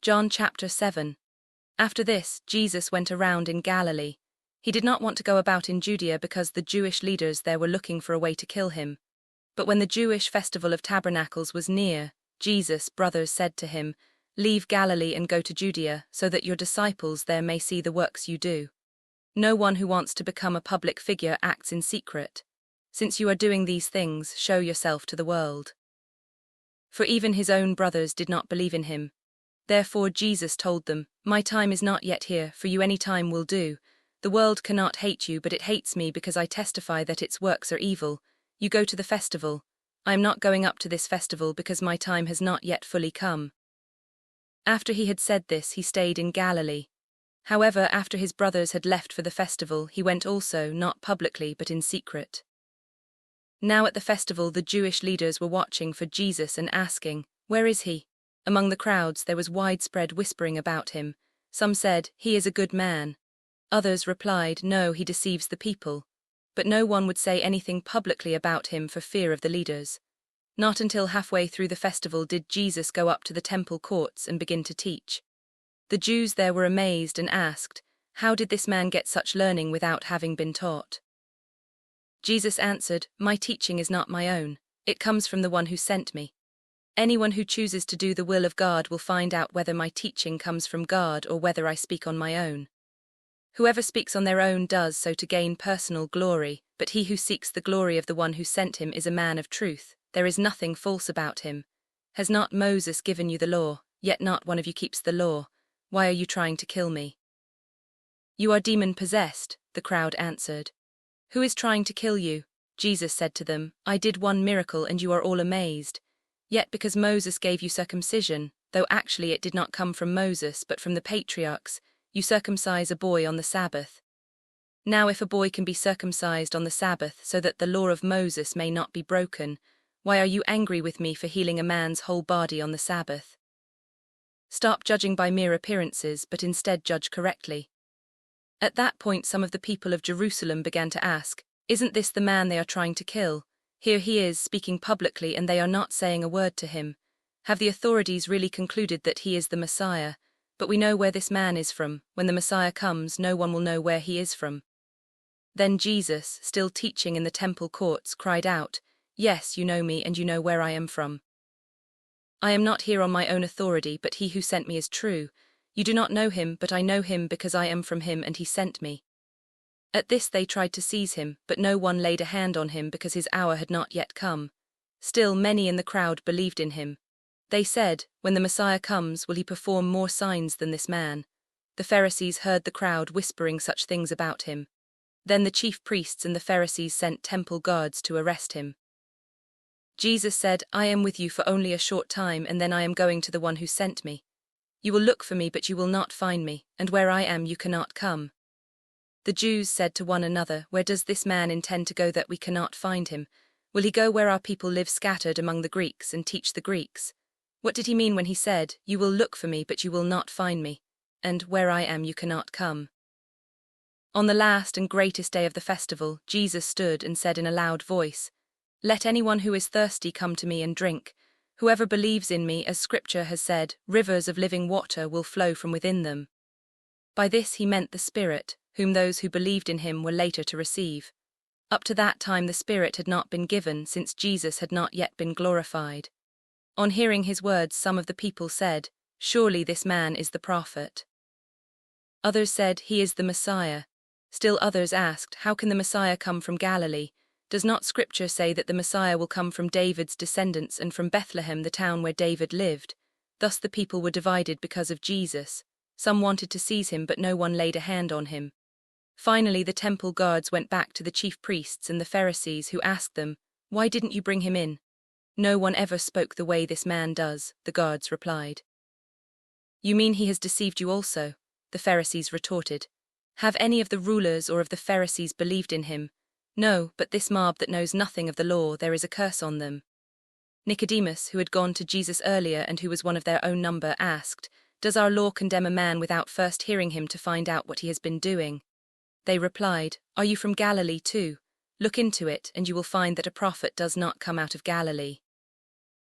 John chapter 7. After this, Jesus went around in Galilee. He did not want to go about in Judea because the Jewish leaders there were looking for a way to kill him. But when the Jewish Festival of Tabernacles was near, Jesus' brothers said to him, "Leave Galilee and go to Judea, so that your disciples there may see the works you do. No one who wants to become a public figure acts in secret. Since you are doing these things, show yourself to the world." For even his own brothers did not believe in him. Therefore Jesus told them, "My time is not yet here, for you any time will do. The world cannot hate you, but it hates me because I testify that its works are evil. You go to the festival. I am not going up to this festival because my time has not yet fully come." After he had said this, he stayed in Galilee. However, after his brothers had left for the festival, he went also, not publicly but in secret. Now at the festival the Jewish leaders were watching for Jesus and asking, "Where is he?" Among the crowds there was widespread whispering about him. Some said, "He is a good man." Others replied, "No, he deceives the people." But no one would say anything publicly about him for fear of the leaders. Not until halfway through the festival did Jesus go up to the temple courts and begin to teach. The Jews there were amazed and asked, "How did this man get such learning without having been taught?" Jesus answered, "My teaching is not my own. It comes from the one who sent me. Anyone who chooses to do the will of God will find out whether my teaching comes from God or whether I speak on my own. Whoever speaks on their own does so to gain personal glory, but he who seeks the glory of the one who sent him is a man of truth. There is nothing false about him. Has not Moses given you the law, yet not one of you keeps the law? Why are you trying to kill me?" "You are demon-possessed," the crowd answered. "Who is trying to kill you?" Jesus said to them, "I did one miracle and you are all amazed. Yet because Moses gave you circumcision, though actually it did not come from Moses but from the patriarchs, you circumcise a boy on the Sabbath. Now if a boy can be circumcised on the Sabbath so that the law of Moses may not be broken, why are you angry with me for healing a man's whole body on the Sabbath? Stop judging by mere appearances, but instead judge correctly." At that point some of the people of Jerusalem began to ask, "Isn't this the man they are trying to kill? Here he is speaking publicly and they are not saying a word to him. Have the authorities really concluded that he is the Messiah? But we know where this man is from. When the Messiah comes, no one will know where he is from." Then Jesus, still teaching in the temple courts, cried out, "Yes, you know me and you know where I am from. I am not here on my own authority, but he who sent me is true. You do not know him, but I know him because I am from him and he sent me." At this they tried to seize him, but no one laid a hand on him because his hour had not yet come. Still many in the crowd believed in him. They said, "When the Messiah comes, will he perform more signs than this man?" The Pharisees heard the crowd whispering such things about him. Then the chief priests and the Pharisees sent temple guards to arrest him. Jesus said, "I am with you for only a short time, and then I am going to the one who sent me. You will look for me, but you will not find me, and where I am you cannot come." The Jews said to one another, "Where does this man intend to go that we cannot find him? Will he go where our people live scattered among the Greeks and teach the Greeks? What did he mean when he said, 'You will look for me, but you will not find me, and where I am you cannot come'?" On the last and greatest day of the festival, Jesus stood and said in a loud voice, "Let anyone who is thirsty come to me and drink. Whoever believes in me, as Scripture has said, rivers of living water will flow from within them." By this he meant the Spirit, whom those who believed in him were later to receive. Up to that time the Spirit had not been given, since Jesus had not yet been glorified. On hearing his words, some of the people said, "Surely this man is the prophet." Others said, "He is the Messiah." Still others asked, "How can the Messiah come from Galilee? Does not Scripture say that the Messiah will come from David's descendants and from Bethlehem, the town where David lived?" Thus the people were divided because of Jesus. Some wanted to seize him, but no one laid a hand on him. Finally the temple guards went back to the chief priests and the Pharisees, who asked them, "Why didn't you bring him in?" "No one ever spoke the way this man does," the guards replied. "You mean he has deceived you also?" the Pharisees retorted. "Have any of the rulers or of the Pharisees believed in him? No, but this mob that knows nothing of the law, there is a curse on them." Nicodemus, who had gone to Jesus earlier and who was one of their own number, asked, "Does our law condemn a man without first hearing him to find out what he has been doing?" They replied, "Are you from Galilee too? Look into it, and you will find that a prophet does not come out of Galilee."